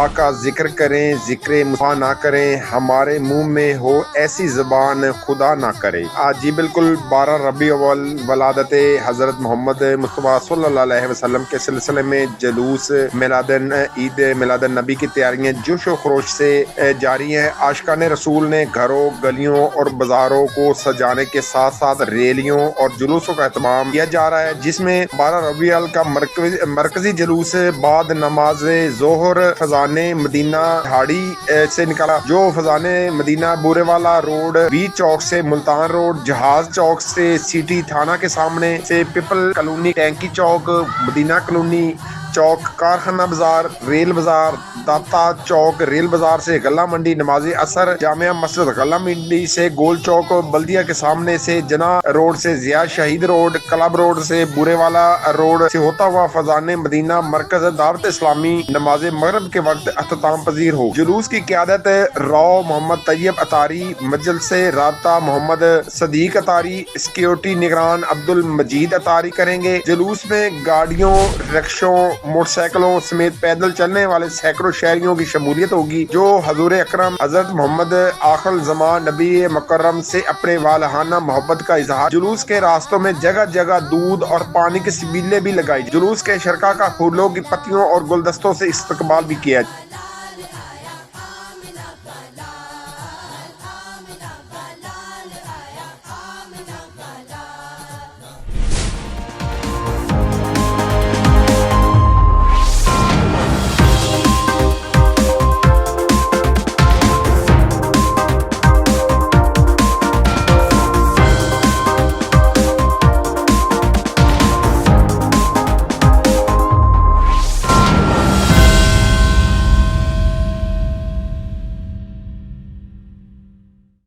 مصطفیٰ کا ذکر کریں ذکر مصطفیٰ نہ کریں، ہمارے منہ میں ہو ایسی زبان خدا نہ کرے۔ آج جی بالکل 12 ربیع الاول ولادت حضرت محمد مصطفیٰ صلی اللہ علیہ وسلم کے سلسلے میں جلوس عید میلاد النبی کی تیاریاں جوش و خروش سے جاری ہیں۔ عاشقان رسول نے گھروں گلیوں اور بازاروں کو سجانے کے ساتھ ساتھ ریلیوں اور جلوسوں کا اہتمام کیا جا رہا ہے، جس میں 12 ربیع الاول کا مرکزی جلوس بعد نماز ظہر فضان مدینہ ہاڑی سے نکالا، جو فضان مدینہ بورے والا روڈ، وی چوک سے ملتان روڈ، جہاز چوک سے سٹی تھانہ کے سامنے سے پیپل کالونی، ٹینکی چوک، مدینہ کالونی چوک، کارخانہ بازار، ریل بازار، داتا چوک، ریل بازار سے غلہ منڈی، نماز اثر جامعہ مسجد، غلہ منڈی سے گول چوک، بلدیہ کے سامنے سے جناح روڈ سے ضیاء شہید روڈ، کلب روڈ سے بورے والا روڈ سے ہوتا ہوا فضان مدینہ مرکز دعوت اسلامی نماز مغرب کے وقت اختتام پذیر ہو۔ جلوس کی قیادت راؤ محمد طیب اطاری، مجلس رابطہ محمد صدیق اطاری، سیکیورٹی نگران عبد المجید اطاری کریں گے۔ جلوس میں گاڑیوں، رکشوں، موٹر سائیکلوں سمیت پیدل چلنے والے سینکڑوں شہریوں کی شمولیت ہوگی، جو حضور اکرم حضرت محمد آخر الزمان نبی مکرم سے اپنے والہانہ محبت کا اظہار۔ جلوس کے راستوں میں جگہ جگہ دودھ اور پانی کے سبیلے بھی لگائی، جلوس کے شرکا کا پھولوں کی پتیوں اور گلدستوں سے استقبال بھی کیا۔